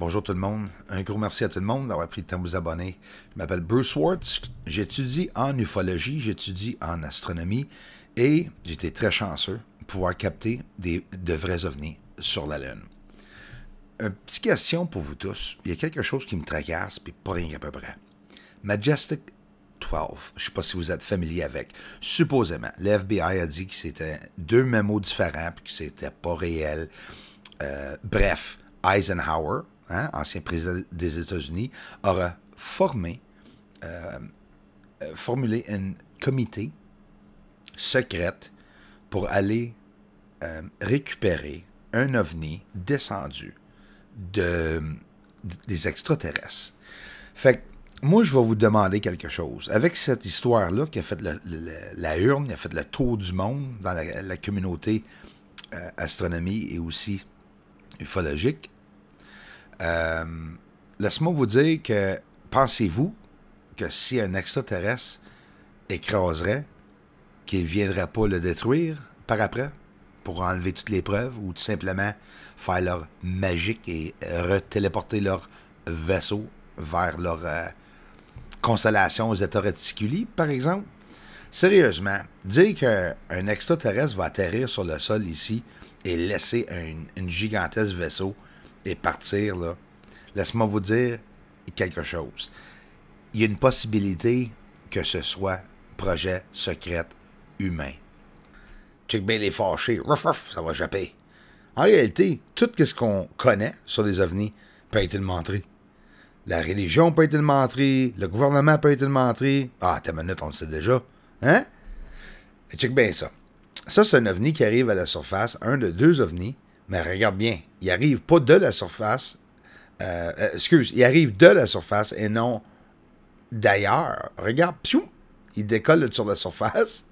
Bonjour tout le monde. Un gros merci à tout le monde d'avoir pris le temps de vous abonner. Je m'appelle Bruce Wartz. J'étudie en ufologie, j'étudie en astronomie et j'ai été très chanceux de pouvoir capter de vrais ovnis sur la Lune. Une petite question pour vous tous. Il y a quelque chose qui me tracasse, puis pas rien qu'à peu près. Majestic 12. Je ne sais pas si vous êtes familier avec. Supposément, le FBI a dit que c'était deux mémos différents, puis que c'était pas réel. Bref, Eisenhower, ancien président des États-Unis, aura formulé un comité secrète pour aller récupérer un ovni descendu des extraterrestres. Fait que moi, je vais vous demander quelque chose. Avec cette histoire-là qui a fait la urne, qui a fait le tour du monde dans la communauté astronomie et aussi ufologique, laisse-moi vous dire que pensez-vous que si un extraterrestre écraserait, qu'il ne viendrait pas le détruire par après pour enlever toutes les preuves ou tout simplement faire leur magique et téléporter leur vaisseau vers leur constellation aux états réticulés, par exemple? Sérieusement, dire qu'un extraterrestre va atterrir sur le sol ici et laisser une gigantesque vaisseau et partir, là, laisse-moi vous dire quelque chose. Il y a une possibilité que ce soit projet secret humain. Check bien les fâchés. Ruff, ruff, ça va japper. En réalité, tout ce qu'on connaît sur les ovnis peut être montré. La religion peut être montrée, le gouvernement peut être montré. Ah, t'as une minute, on le sait déjà. Hein? Check bien ça. Ça, c'est un ovni qui arrive à la surface, un de deux ovnis, mais regarde bien, il arrive pas de la surface, il arrive de la surface et non d'ailleurs. Regarde, piou, il décolle sur la surface,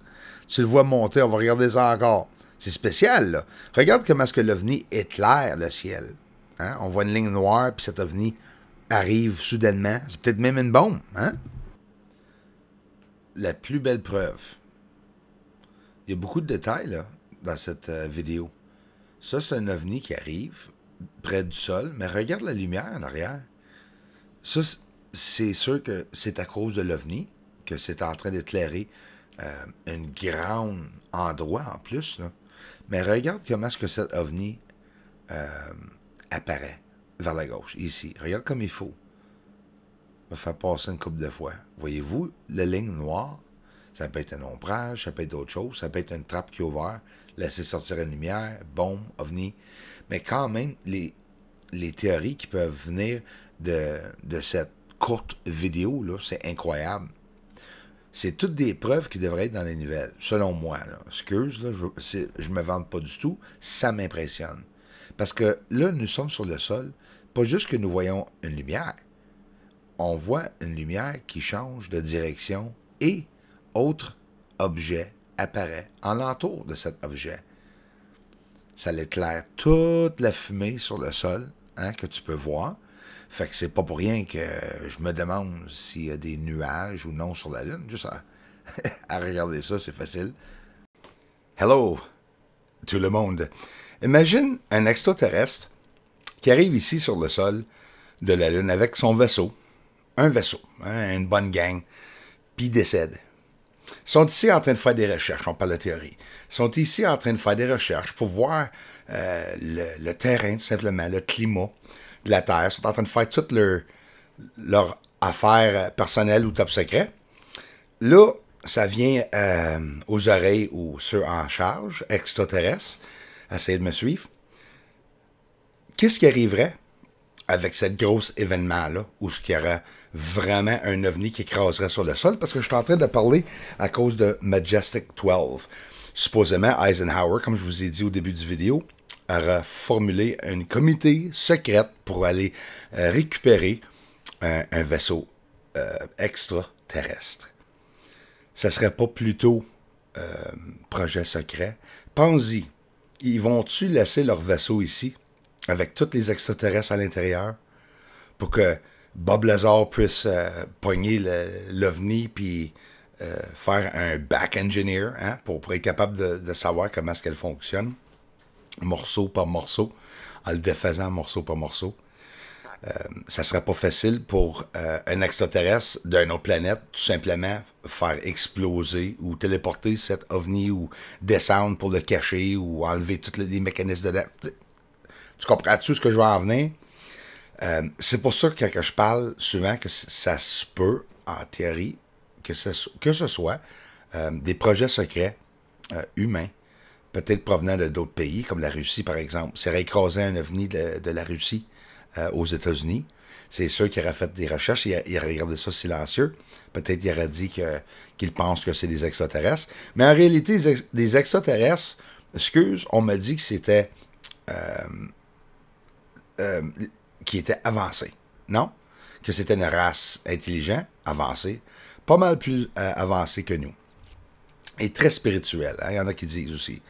tu le vois monter, on va regarder ça encore. C'est spécial, là. Regarde comment est-ce que l'ovni éclaire le ciel. Hein? On voit une ligne noire, puis cet ovni arrive soudainement. C'est peut-être même une bombe, hein? La plus belle preuve. Il y a beaucoup de détails, là, dans cette vidéo. Ça, c'est un ovni qui arrive près du sol, mais regarde la lumière en arrière. Ça, c'est sûr que c'est à cause de l'ovni que c'est en train d'éclairer un grand endroit en plus, là. Mais regarde comment est-ce que cet ovni apparaît vers la gauche, ici. Regarde comme il faut. On va faire passer une couple de fois. Voyez-vous la ligne noire? Ça peut être un ombrage, ça peut être d'autres choses, ça peut être une trappe qui est ouverte, laisser sortir une lumière, bombe, ovni. Mais quand même, les théories qui peuvent venir de cette courte vidéo, là, c'est incroyable. C'est toutes des preuves qui devraient être dans les nouvelles, selon moi. Là. Excuse, là, je me vante pas du tout, ça m'impressionne. Parce que là, nous sommes sur le sol, pas juste que nous voyons une lumière. On voit une lumière qui change de direction et autre objet apparaît en l'entour de cet objet. Ça l'éclaire toute la fumée sur le sol, hein, que tu peux voir. Fait que c'est pas pour rien que je me demande s'il y a des nuages ou non sur la Lune. Juste à regarder ça, c'est facile. Hello, tout le monde. Imagine un extraterrestre qui arrive ici sur le sol de la Lune avec son vaisseau. Un vaisseau, hein, une bonne gang, puis il décède. Ils sont ici en train de faire des recherches, on parle de théorie. Ils sont ici en train de faire des recherches pour voir le terrain, tout simplement, le climat de la Terre. Ils sont en train de faire toutes leurs affaires personnelles ou top secret. Là, ça vient aux oreilles ou ceux en charge, extraterrestres. Essayez de me suivre. Qu'est-ce qui arriverait avec cette grosse événement-là, où il y aurait vraiment un ovni qui écraserait sur le sol, parce que je suis en train de parler à cause de Majestic 12. Supposément, Eisenhower, comme je vous ai dit au début du vidéo, aura formulé un comité secret pour aller récupérer un vaisseau extraterrestre. Ça serait pas plutôt projet secret? Pensez-y. Ils vont-tu laisser leur vaisseau ici, avec tous les extraterrestres à l'intérieur, pour que Bob Lazar puisse pogner l'OVNI puis faire un back engineer, hein, pour être capable de savoir comment est-ce qu'elle fonctionne, morceau par morceau, en le défaisant morceau par morceau. ça serait pas facile pour un extraterrestre d'une autre planète tout simplement faire exploser ou téléporter cet ovni ou descendre pour le cacher ou enlever tous les mécanismes dedans. Tu comprends-tu ce que je veux en venir? C'est pour ça que quand je parle souvent que ça se peut, en théorie, que ce soit des projets secrets humains, peut-être provenant de d'autres pays, comme la Russie par exemple. C'est écrasé un ovni de la Russie aux États-Unis. C'est sûr qu'il aurait fait des recherches, il aurait regardé ça silencieux. Peut-être qu'il aurait dit qu'il pense que c'est des extraterrestres. Mais en réalité, des extraterrestres, excuse, on m'a dit que c'était qui était avancé. Non? Que c'était une race intelligente, avancée, pas mal plus avancée que nous. Et très spirituelle. Hein? Il y en a qui disent aussi.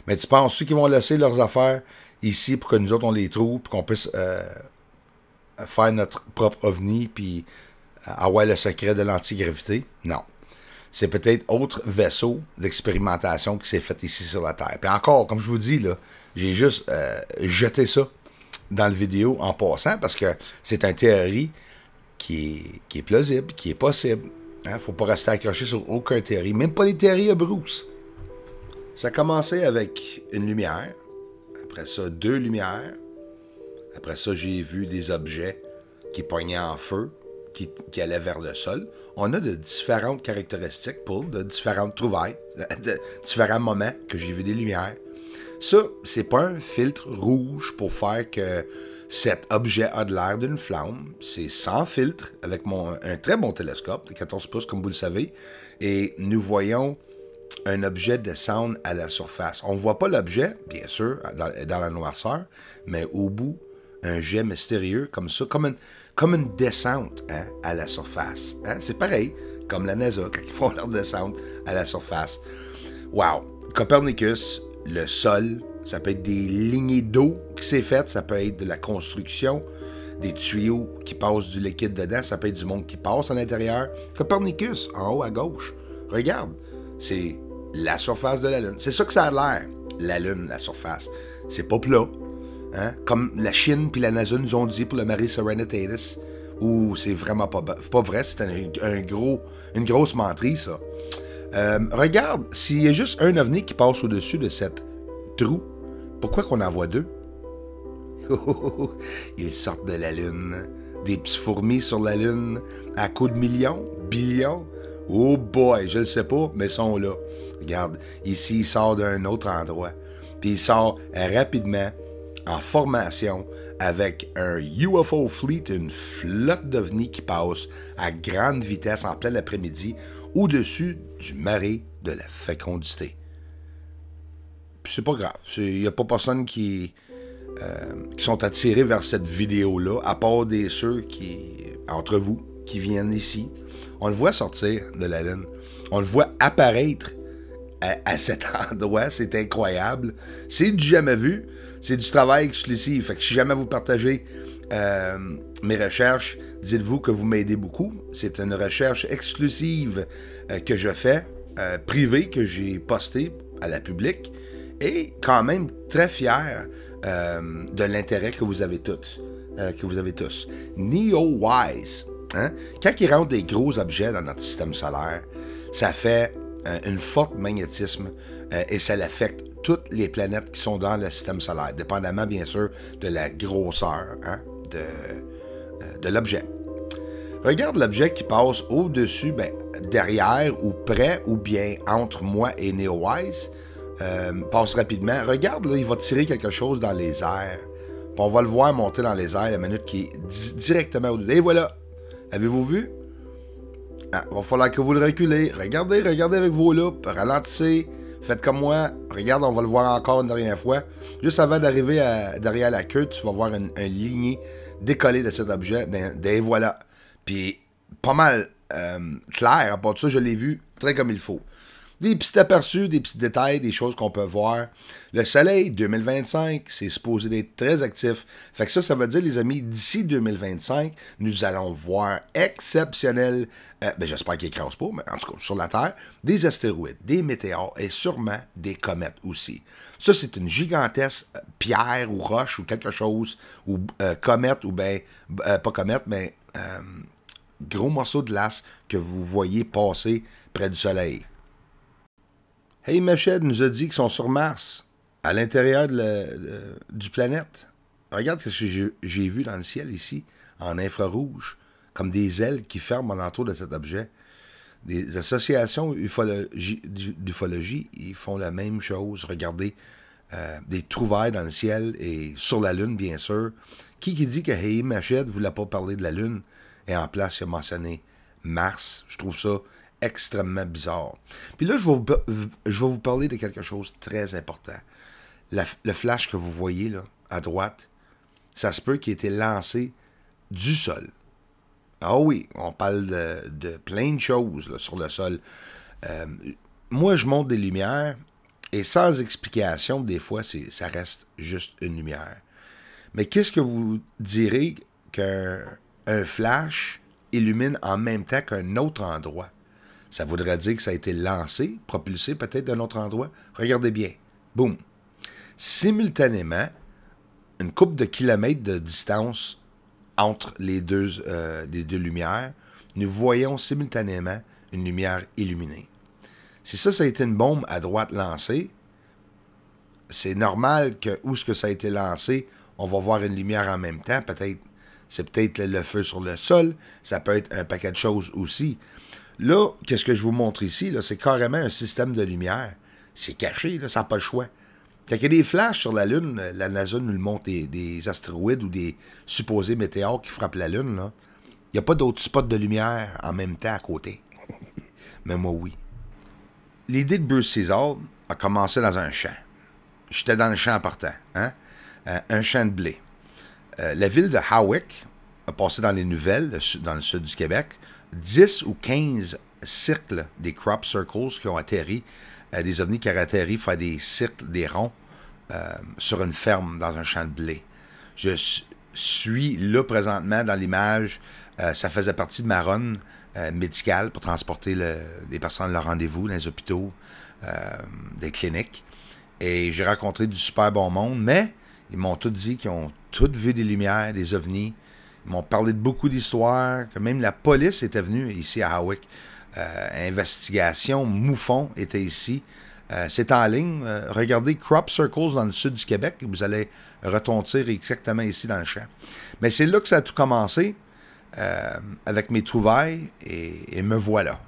Mais tu penses ceux qui vont laisser leurs affaires ici pour que nous autres on les trouve, pour qu'on puisse faire notre propre ovni, puis avoir le secret de l'antigravité? Non. C'est peut-être autre vaisseau d'expérimentation qui s'est fait ici sur la Terre. Puis encore, comme je vous dis, là, j'ai juste jeté ça dans la vidéo en passant, parce que c'est une théorie qui est plausible, qui est possible. Hein? Faut pas rester accroché sur aucune théorie, même pas les théories à Bruce. Ça a commencé avec une lumière, après ça 2 lumières, après ça j'ai vu des objets qui pognaient en feu, qui allaient vers le sol. On a de différentes caractéristiques pour de différentes trouvailles, de différents moments que j'ai vu des lumières. Ça, c'est pas un filtre rouge pour faire que cet objet a de l'air d'une flamme. C'est sans filtre, avec un très bon télescope, de 14 pouces, comme vous le savez. Et nous voyons un objet descendre à la surface. On ne voit pas l'objet, bien sûr, dans la noirceur, mais au bout, un jet mystérieux, comme ça, comme une descente hein, à la surface. Hein? C'est pareil, comme la NASA, quand ils font leur descente à la surface. Wow! Copernicus, le sol, ça peut être des lignées d'eau qui s'est faites, ça peut être de la construction, des tuyaux qui passent du liquide dedans, ça peut être du monde qui passe à l'intérieur. Copernicus, en haut à gauche, regarde, c'est la surface de la Lune. C'est ça que ça a l'air, la Lune, la surface. C'est pas plat, hein? Comme la Chine puis la NASA nous ont dit pour le Mare Serenitatis, où c'est vraiment pas vrai, c'est une grosse menterie, ça. Regarde, s'il y a juste un ovni qui passe au-dessus de cette trou, pourquoi qu'on en voit 2? Ils sortent de la Lune. Des petits fourmis sur la Lune, à coups de millions, billions. Oh boy, je le sais pas, mais ils sont là. Regarde, ici, il sort d'un autre endroit. Puis il sort rapidement, en formation, avec un UFO fleet, une flotte d'ovnis qui passe à grande vitesse en plein après-midi au-dessus du marais de la fécondité. Puis c'est pas grave. Il n'y a pas personne qui sont attirés vers cette vidéo-là, à part ceux entre vous, qui viennent ici. On le voit sortir de la Lune. On le voit apparaître à cet endroit. C'est incroyable. C'est du jamais vu. C'est du travail exclusif. Fait que si jamais vous partagez mes recherches, dites-vous que vous m'aidez beaucoup. C'est une recherche exclusive que je fais, privée, que j'ai postée à la public, et quand même très fier de l'intérêt que vous avez tous. NeoWise, hein? Quand il rentre des gros objets dans notre système solaire, ça fait une forte magnétisme et ça l'affecte toutes les planètes qui sont dans le système solaire, dépendamment bien sûr de la grosseur hein, de l'objet. Regarde l'objet qui passe au-dessus, derrière ou près ou bien entre moi et NeoWise, passe rapidement. Regarde, là, il va tirer quelque chose dans les airs. Puis on va le voir monter dans les airs la minute qui est directement au-dessus. Et voilà! Avez-vous vu? Ah, il va falloir que vous le reculez. Regardez avec vos loupes. Ralentissez. Faites comme moi. Regarde, on va le voir encore une dernière fois. Juste avant d'arriver derrière la queue, tu vas voir une lignée décollée de cet objet. Et voilà. Puis, pas mal clair. À part de ça, je l'ai vu très comme il faut. Des petits aperçus, des petits détails, des choses qu'on peut voir. Le soleil, 2025, c'est supposé d'être très actif. Fait que ça veut dire, les amis, d'ici 2025, nous allons voir exceptionnel, j'espère qu'il écrase pas, mais en tout cas, sur la Terre, des astéroïdes, des météores et sûrement des comètes aussi. Ça, c'est une gigantesque pierre ou roche ou quelque chose, ou comète, ou pas comète, mais gros morceau de glace que vous voyez passer près du soleil. Hey Machette nous a dit qu'ils sont sur Mars, à l'intérieur du planète. Regarde ce que j'ai vu dans le ciel ici, en infrarouge, comme des ailes qui ferment alentour de cet objet. Des associations d'ufologie, ils font la même chose. Regardez, des trouvailles dans le ciel et sur la Lune, bien sûr. Qui dit que Hey Machette ne voulait pas parler de la Lune? Et en place, il a mentionné Mars. Je trouve ça extrêmement bizarre. Puis là, je vais vous parler de quelque chose de très important. Le flash que vous voyez là, à droite, ça se peut qu'il ait été lancé du sol. Ah oui, on parle de plein de choses là, sur le sol. Moi, je monte des lumières et sans explication, des fois, ça reste juste une lumière. Mais qu'est-ce que vous direz qu'un flash illumine en même temps qu'un autre endroit? Ça voudrait dire que ça a été lancé, propulsé peut-être d'un autre endroit. Regardez bien. Boum. Simultanément, une couple de kilomètres de distance entre les deux lumières, nous voyons simultanément une lumière illuminée. Si ça a été une bombe à droite lancée, c'est normal que où est-ce que ça a été lancé, on va voir une lumière en même temps. C'est peut-être le feu sur le sol. Ça peut être un paquet de choses aussi. Là, qu'est-ce que je vous montre ici? C'est carrément un système de lumière. C'est caché, là, ça n'a pas le choix. Quand il y a des flashs sur la Lune, la NASA nous le montre des astéroïdes ou des supposés météores qui frappent la Lune. Là. Il n'y a pas d'autres spots de lumière en même temps à côté. Mais moi, oui. L'idée de Bruce Caesar a commencé dans un champ. J'étais dans le champ en partant. Hein? Un champ de blé. La ville de Hawick a passé dans les nouvelles, dans le sud du Québec, 10 ou 15 cercles, des crop circles qui ont atterri, des ovnis qui ont atterri faire des cercles, des ronds, sur une ferme dans un champ de blé. Je suis là présentement dans l'image. Ça faisait partie de ma run médicale pour transporter les personnes à leur rendez-vous dans les hôpitaux, des cliniques. Et j'ai rencontré du super bon monde, mais ils m'ont tous dit qu'ils ont tous vu des lumières, des ovnis. Ils m'ont parlé de beaucoup d'histoires, que même la police était venue ici à Hawick. Investigation, Moufon était ici. C'est en ligne. Regardez Crop Circles dans le sud du Québec et vous allez retentir exactement ici dans le champ. Mais c'est là que ça a tout commencé avec mes trouvailles et me voilà.